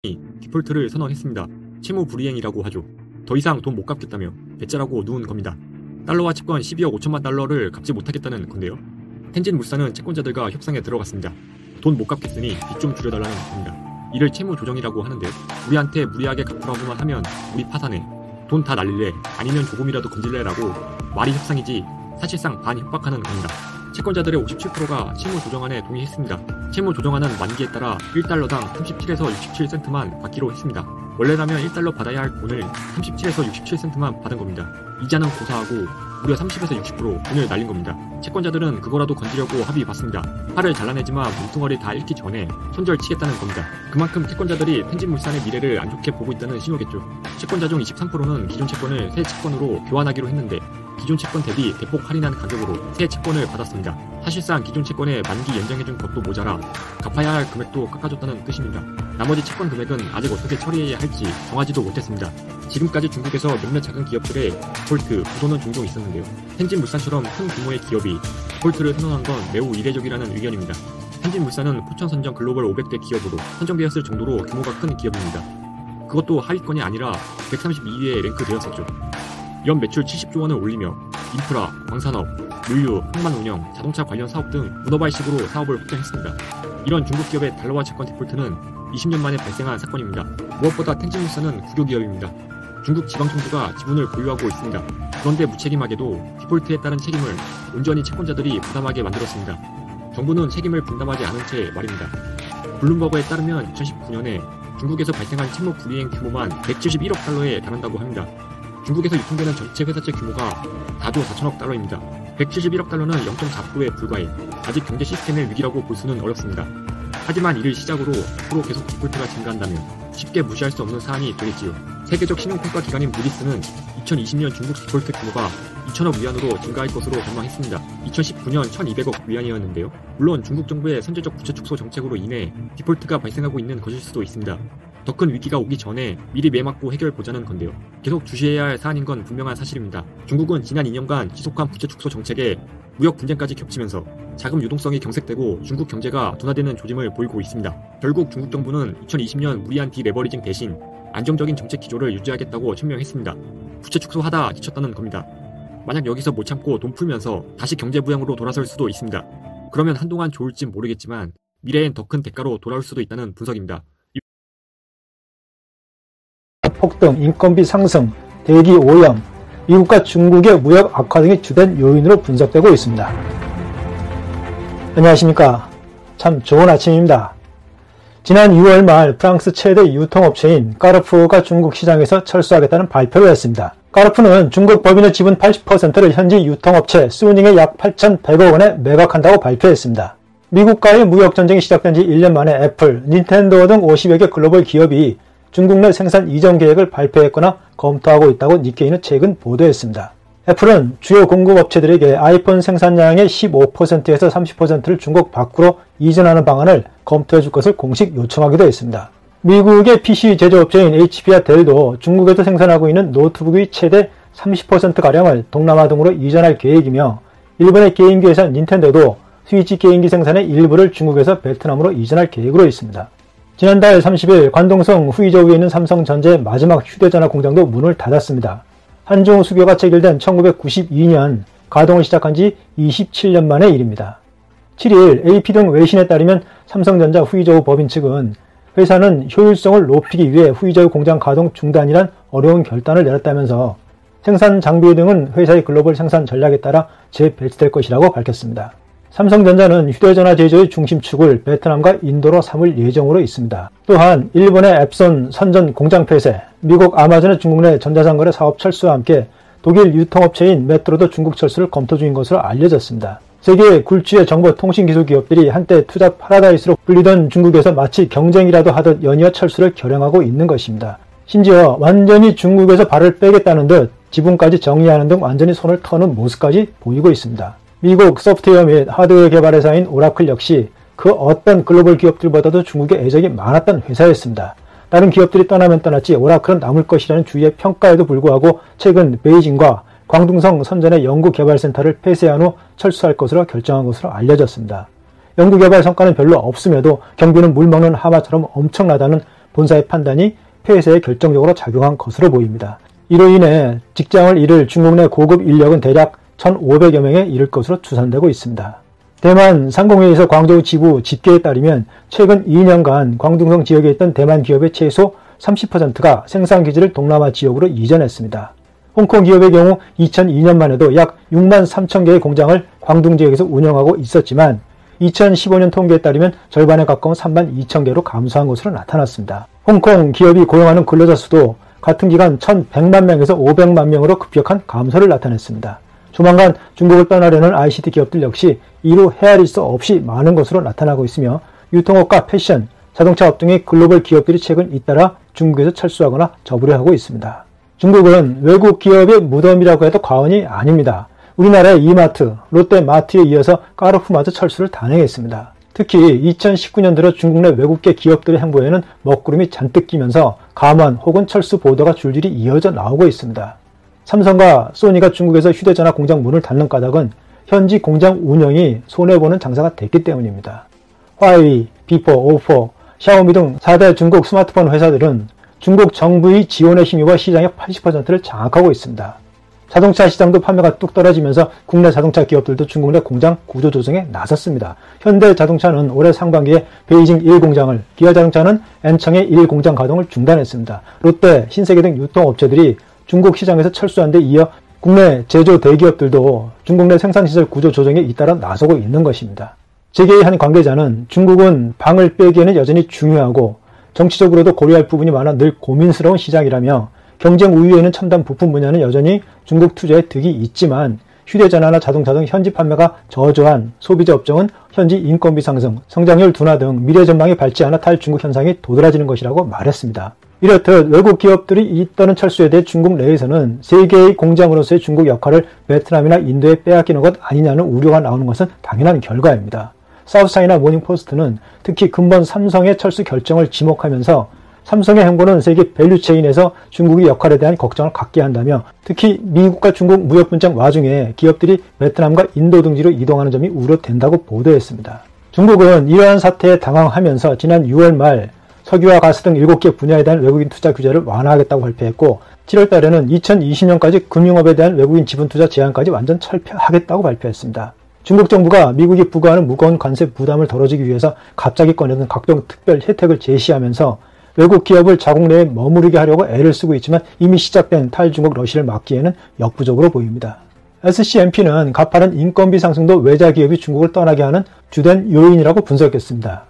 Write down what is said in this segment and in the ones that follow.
디폴트를 선언했습니다. 채무 불이행이라고 하죠. 더 이상 돈 못 갚겠다며 배째라고 누운 겁니다. 달러와 채권 12억 5천만 달러를 갚지 못하겠다는 건데요. 텐진물산은 채권자들과 협상에 들어갔습니다. 돈 못 갚겠으니 빚 좀 줄여달라는 겁니다. 이를 채무 조정이라고 하는데요. 우리한테 무리하게 갚으라고만 하면 우리 파산해. 돈 다 날릴래. 아니면 조금이라도 건질래라고 말이 협상이지 사실상 반협박하는 겁니다. 채권자들의 57%가 채무 조정안에 동의했습니다. 채무 조정안은 만기에 따라 1달러당 37에서 67센트만 받기로 했습니다. 원래라면 1달러 받아야 할 돈을 37에서 67센트만 받은 겁니다. 이자는 고사하고 무려 30에서 60% 돈을 날린 겁니다. 채권자들은 그거라도 건지려고 합의 봤습니다. 팔을 잘라내지만 몸뚱어리 다 잃기 전에 손절 치겠다는 겁니다. 그만큼 채권자들이 텐진물산의 미래를 안 좋게 보고 있다는 신호겠죠. 채권자 중 23%는 기존 채권을 새 채권으로 교환하기로 했는데 기존 채권 대비 대폭 할인한 가격으로 새 채권을 받았습니다. 사실상 기존 채권에 만기 연장해준 것도 모자라 갚아야 할 금액도 깎아줬다는 뜻입니다. 나머지 채권 금액은 아직 어떻게 처리해야 할지 정하지도 못했습니다. 지금까지 중국에서 몇몇 작은 기업들의 디폴트, 부도는 종종 있었는데요. 텐진물산처럼 큰 규모의 기업이 디폴트를 선언한 건 매우 이례적이라는 의견입니다. 텐진물산은 포천선정 글로벌 500대 기업으로 선정되었을 정도로 규모가 큰 기업입니다. 그것도 하위권이 아니라 132위에 랭크되었었죠. 연 매출 70조 원을 올리며 인프라, 광산업, 물류, 항만 운영, 자동차 관련 사업 등 문어발식으로 사업을 확장했습니다. 이런 중국 기업의 달러화 채권 디폴트는 20년 만에 발생한 사건입니다. 무엇보다 텐진물산은 국유기업입니다. 중국 지방정부가 지분을 보유하고 있습니다. 그런데 무책임하게도 디폴트에 따른 책임을 온전히 채권자들이 부담하게 만들었습니다. 정부는 책임을 분담하지 않은 채 말입니다. 블룸버그에 따르면 2019년에 중국에서 발생한 채무 불이행 규모만 171억 달러에 달한다고 합니다. 중국에서 유통되는 전체 회사채 규모가 4조 4천억 달러입니다. 171억 달러는 0.4%에 불과해 아직 경제 시스템의 위기라고 볼 수는 어렵습니다. 하지만 이를 시작으로 앞으로 계속 디폴트가 증가한다면 쉽게 무시할 수 없는 사안이 되겠지요. 세계적 신용평가 기관인 무디스는 2020년 중국 디폴트 규모가 2천억 위안으로 증가할 것으로 전망했습니다. 2019년 1200억 위안이었는데요. 물론 중국 정부의 선제적 부채 축소 정책으로 인해 디폴트가 발생하고 있는 것일 수도 있습니다. 더 큰 위기가 오기 전에 미리 매맞고 해결해보자는 건데요. 계속 주시해야 할 사안인 건 분명한 사실입니다. 중국은 지난 2년간 지속한 부채 축소 정책에 무역 분쟁까지 겹치면서 자금 유동성이 경색되고 중국 경제가 둔화되는 조짐을 보이고 있습니다. 결국 중국 정부는 2020년 무리한 디레버리징 대신 안정적인 정책 기조를 유지하겠다고 천명했습니다. 부채 축소하다 지쳤다는 겁니다. 만약 여기서 못 참고 돈 풀면서 다시 경제 부양으로 돌아설 수도 있습니다. 그러면 한동안 좋을진 모르겠지만 미래엔 더 큰 대가로 돌아올 수도 있다는 분석입니다. 폭등, 인건비 상승, 대기 오염, 미국과 중국의 무역 악화 등이 주된 요인으로 분석되고 있습니다. 안녕하십니까. 참 좋은 아침입니다. 지난 6월 말 프랑스 최대 유통업체인 까르푸가 중국 시장에서 철수하겠다는 발표를 했습니다. 까르푸는 중국 법인의 지분 80%를 현지 유통업체 수닝에 약 8,100억 원에 매각한다고 발표했습니다. 미국과의 무역전쟁이 시작된 지 1년 만에 애플, 닌텐도 등 50여 개 글로벌 기업이 중국 내 생산 이전 계획을 발표했거나 검토하고 있다고 니케이는 최근 보도했습니다. 애플은 주요 공급업체들에게 아이폰 생산량의 15%에서 30%를 중국 밖으로 이전하는 방안을 검토해줄 것을 공식 요청하기도 했습니다. 미국의 PC 제조업체인 HP와 델도 중국에서 생산하고 있는 노트북의 최대 30%가량을 동남아 등으로 이전할 계획이며 일본의 게임기 회사 닌텐도도 스위치 게임기 생산의 일부를 중국에서 베트남으로 이전할 계획으로 있습니다. 지난달 30일 관동성 후이저우에 있는 삼성전자의 마지막 휴대전화 공장도 문을 닫았습니다. 한중 수교가 체결된 1992년 가동을 시작한 지 27년 만의 일입니다. 7일 AP 등 외신에 따르면 삼성전자 후이저우 법인 측은 회사는 효율성을 높이기 위해 후이저우 공장 가동 중단이란 어려운 결단을 내렸다면서 생산 장비 등은 회사의 글로벌 생산 전략에 따라 재배치될 것이라고 밝혔습니다. 삼성전자는 휴대전화 제조의 중심축을 베트남과 인도로 삼을 예정으로 있습니다. 또한 일본의 앱손 선전 공장 폐쇄, 미국 아마존의 중국 내 전자상거래 사업 철수와 함께 독일 유통업체인 메트로도 중국 철수를 검토 중인 것으로 알려졌습니다. 세계 굴지의 정보통신기술 기업들이 한때 투자 파라다이스로 불리던 중국에서 마치 경쟁이라도 하듯 연이어 철수를 결행하고 있는 것입니다. 심지어 완전히 중국에서 발을 빼겠다는 듯 지분까지 정리하는 등 완전히 손을 터는 모습까지 보이고 있습니다. 미국 소프트웨어 및 하드웨어 개발 회사인 오라클 역시 그 어떤 글로벌 기업들보다도 중국에 애정이 많았던 회사였습니다. 다른 기업들이 떠나면 떠났지 오라클은 남을 것이라는 주위의 평가에도 불구하고 최근 베이징과 광둥성 선전의 연구개발센터를 폐쇄한 후 철수할 것으로 결정한 것으로 알려졌습니다. 연구개발 성과는 별로 없음에도 경비는 물먹는 하마처럼 엄청나다는 본사의 판단이 폐쇄에 결정적으로 작용한 것으로 보입니다. 이로 인해 직장을 잃을 중국 내 고급 인력은 대략 1,500여 명에 이를 것으로 추산되고 있습니다. 대만 상공회의소 광저우 지부 집계에 따르면 최근 2년간 광둥성 지역에 있던 대만 기업의 최소 30%가 생산기지를 동남아 지역으로 이전했습니다. 홍콩 기업의 경우 2002년만 해도 약 6만 3천 개의 공장을 광둥 지역에서 운영하고 있었지만 2015년 통계에 따르면 절반에 가까운 3만 2천 개로 감소한 것으로 나타났습니다. 홍콩 기업이 고용하는 근로자 수도 같은 기간 1,100만 명에서 500만 명으로 급격한 감소를 나타냈습니다. 조만간 중국을 떠나려는 ICT 기업들 역시 이루 헤아릴 수 없이 많은 것으로 나타나고 있으며 유통업과 패션, 자동차업 등의 글로벌 기업들이 최근 잇따라 중국에서 철수하거나 접으려하고 있습니다. 중국은 외국 기업의 무덤이라고 해도 과언이 아닙니다. 우리나라의 이마트, 롯데마트에 이어서 까르푸마저 철수를 단행했습니다. 특히 2019년 들어 중국 내 외국계 기업들의 행보에는 먹구름이 잔뜩 끼면서 감원 혹은 철수 보도가 줄줄이 이어져 나오고 있습니다. 삼성과 소니가 중국에서 휴대전화 공장 문을 닫는 까닭은 현지 공장 운영이 손해보는 장사가 됐기 때문입니다. 화웨이, 비포, 오포, 샤오미 등 4대 중국 스마트폰 회사들은 중국 정부의 지원에 힘입어 시장의 80%를 장악하고 있습니다. 자동차 시장도 판매가 뚝 떨어지면서 국내 자동차 기업들도 중국 내 공장 구조 조정에 나섰습니다. 현대자동차는 올해 상반기에 베이징 1공장을, 기아자동차는 엔청의 1공장 가동을 중단했습니다. 롯데, 신세계 등 유통업체들이 중국 시장에서 철수한 데 이어 국내 제조 대기업들도 중국 내 생산시설 구조 조정에 잇따라 나서고 있는 것입니다. 재계의 한 관계자는 중국은 방을 빼기에는 여전히 중요하고 정치적으로도 고려할 부분이 많아 늘 고민스러운 시장이라며 경쟁 우위에는 첨단 부품 분야는 여전히 중국 투자에 득이 있지만 휴대전화나 자동차 등 현지 판매가 저조한 소비자 업종은 현지 인건비 상승, 성장률 둔화 등 미래 전망이 밝지 않아 탈중국 현상이 도드라지는 것이라고 말했습니다. 이렇듯 외국 기업들이 잇따른 철수에 대해 중국 내에서는 세계의 공장으로서의 중국 역할을 베트남이나 인도에 빼앗기는 것 아니냐는 우려가 나오는 것은 당연한 결과입니다. 사우스차이나 모닝포스트는 특히 근본 삼성의 철수 결정을 지목하면서 삼성의 행보는 세계 밸류체인에서 중국의 역할에 대한 걱정을 갖게 한다며 특히 미국과 중국 무역 분쟁 와중에 기업들이 베트남과 인도 등지로 이동하는 점이 우려된다고 보도했습니다. 중국은 이러한 사태에 당황하면서 지난 6월 말 석유와 가스 등 7개 분야에 대한 외국인 투자 규제를 완화하겠다고 발표했고 7월 달에는 2020년까지 금융업에 대한 외국인 지분 투자 제한까지 완전 철폐하겠다고 발표했습니다. 중국 정부가 미국이 부과하는 무거운 관세 부담을 덜어주기 위해서 갑자기 꺼내든 각종 특별 혜택을 제시하면서 외국 기업을 자국 내에 머무르게 하려고 애를 쓰고 있지만 이미 시작된 탈중국 러시를 막기에는 역부족으로 보입니다. SCMP는 가파른 인건비 상승도 외자 기업이 중국을 떠나게 하는 주된 요인이라고 분석했습니다.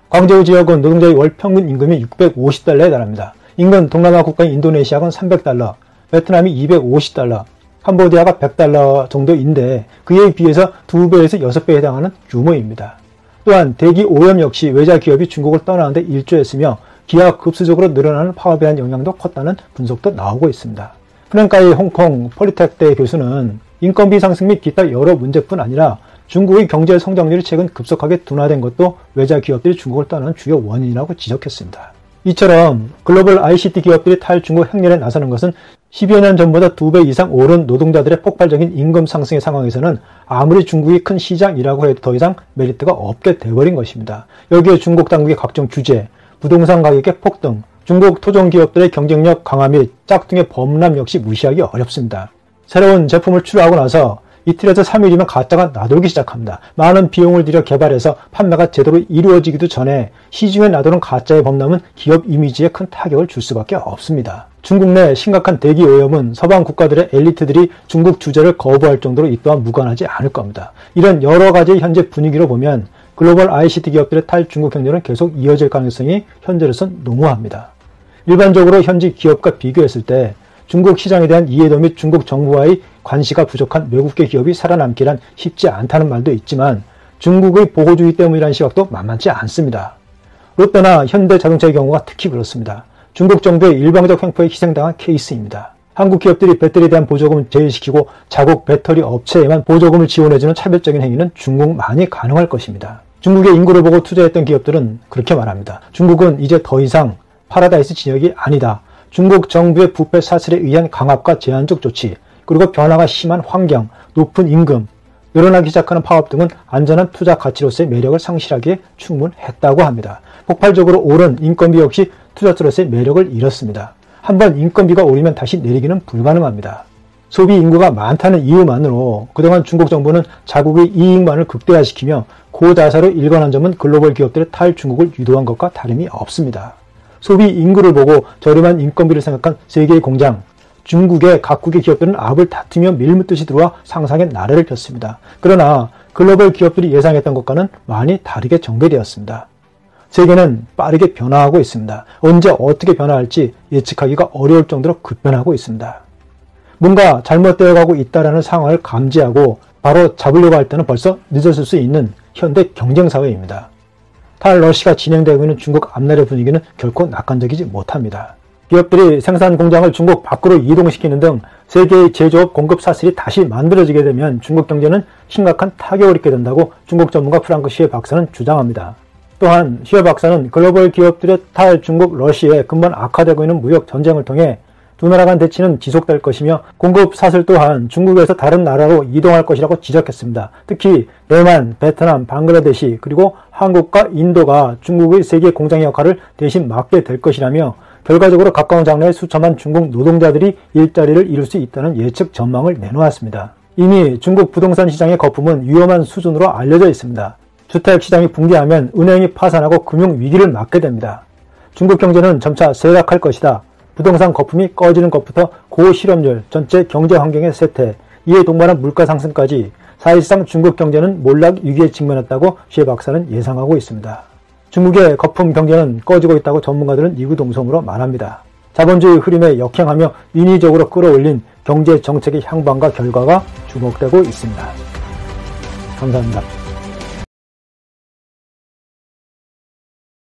광저우 지역은 노동자의 월 평균 임금이 650달러에 달합니다. 인근 동남아 국가인 인도네시아는 300달러, 베트남이 250달러, 캄보디아가 100달러 정도인데 그에 비해서 2배에서 6배에 해당하는 규모입니다. 또한 대기 오염 역시 외자 기업이 중국을 떠나는데 일조했으며 기하급수적으로 늘어나는 파업에 대한 영향도 컸다는 분석도 나오고 있습니다. 프랭카이 홍콩 폴리텍대 교수는 인건비 상승 및 기타 여러 문제뿐 아니라 중국의 경제 성장률이 최근 급속하게 둔화된 것도 외자 기업들이 중국을 떠나는 주요 원인이라고 지적했습니다. 이처럼 글로벌 ICT 기업들이 탈중국 행렬에 나서는 것은 10여 년 전보다 2배 이상 오른 노동자들의 폭발적인 임금 상승의 상황에서는 아무리 중국이 큰 시장이라고 해도 더 이상 메리트가 없게 돼버린 것입니다. 여기에 중국 당국의 각종 규제, 부동산 가격의 폭등, 중국 토종 기업들의 경쟁력 강화 및 짝퉁의 범람 역시 무시하기 어렵습니다. 새로운 제품을 출하하고 나서 이틀에서 3일이면 가짜가 나돌기 시작합니다. 많은 비용을 들여 개발해서 판매가 제대로 이루어지기도 전에 시중에 나도는 가짜의 범람은 기업 이미지에 큰 타격을 줄 수밖에 없습니다. 중국 내 심각한 대기 오염은 서방 국가들의 엘리트들이 중국 주재를 거부할 정도로 이 또한 무관하지 않을 겁니다. 이런 여러 가지의 현재 분위기로 보면 글로벌 ICT 기업들의 탈중국 행렬은 계속 이어질 가능성이 현재로선 농후합니다. 일반적으로 현지 기업과 비교했을 때 중국 시장에 대한 이해도 및 중국 정부와의 관시가 부족한 외국계 기업이 살아남기란 쉽지 않다는 말도 있지만 중국의 보호주의 때문이라는 시각도 만만치 않습니다. 롯데나 현대자동차의 경우가 특히 그렇습니다. 중국 정부의 일방적 횡포에 희생당한 케이스입니다. 한국 기업들이 배터리에 대한 보조금을 제외시키고 자국 배터리 업체에만 보조금을 지원해주는 차별적인 행위는 중국만이 가능할 것입니다. 중국의 인구를 보고 투자했던 기업들은 그렇게 말합니다. 중국은 이제 더 이상 파라다이스 진역이 아니다. 중국 정부의 부패 사슬에 의한 강압과 제한적 조치, 그리고 변화가 심한 환경, 높은 임금, 늘어나기 시작하는 파업 등은 안전한 투자 가치로서의 매력을 상실하기에 충분했다고 합니다. 폭발적으로 오른 인건비 역시 투자처로서의 매력을 잃었습니다. 한번 인건비가 오르면 다시 내리기는 불가능합니다. 소비 인구가 많다는 이유만으로 그동안 중국 정부는 자국의 이익만을 극대화시키며 고자사로 일관한 점은 글로벌 기업들의 탈중국을 유도한 것과 다름이 없습니다. 소비 인구를 보고 저렴한 인건비를 생각한 세계의 공장, 중국의 각국의 기업들은 압을 다투며 밀묻듯이 들어와 상상의 나래를 폈습니다. 그러나 글로벌 기업들이 예상했던 것과는 많이 다르게 전개되었습니다. 세계는 빠르게 변화하고 있습니다. 언제 어떻게 변화할지 예측하기가 어려울 정도로 급변하고 있습니다. 뭔가 잘못되어 가고 있다는 상황을 감지하고 바로 잡으려고 할 때는 벌써 늦었을 수 있는 현대 경쟁사회입니다. 탈러시가 진행되고 있는 중국 앞날의 분위기는 결코 낙관적이지 못합니다. 기업들이 생산 공장을 중국 밖으로 이동시키는 등 세계의 제조업 공급 사슬이 다시 만들어지게 되면 중국 경제는 심각한 타격을 입게 된다고 중국 전문가 프랑크 시에 박사는 주장합니다. 또한 시에 박사는 글로벌 기업들의 탈중국 러시아에 근본 악화되고 있는 무역 전쟁을 통해 두 나라 간 대치는 지속될 것이며 공급 사슬 또한 중국에서 다른 나라로 이동할 것이라고 지적했습니다. 특히 대만, 베트남, 방글라데시 그리고 한국과 인도가 중국의 세계 공장의 역할을 대신 맡게 될 것이라며 결과적으로 가까운 장래에 수천만 중국 노동자들이 일자리를 잃을 수 있다는 예측 전망을 내놓았습니다. 이미 중국 부동산 시장의 거품은 위험한 수준으로 알려져 있습니다. 주택시장이 붕괴하면 은행이 파산하고 금융위기를 맞게 됩니다. 중국 경제는 점차 쇠락할 것이다. 부동산 거품이 꺼지는 것부터 고실업률, 전체 경제 환경의 쇠퇴, 이에 동반한 물가 상승까지 사실상 중국 경제는 몰락 위기에 직면했다고 시 박사는 예상하고 있습니다. 중국의 거품 경제는 꺼지고 있다고 전문가들은 이구동성으로 말합니다. 자본주의 흐름에 역행하며 인위적으로 끌어올린 경제 정책의 향방과 결과가 주목되고 있습니다. 감사합니다.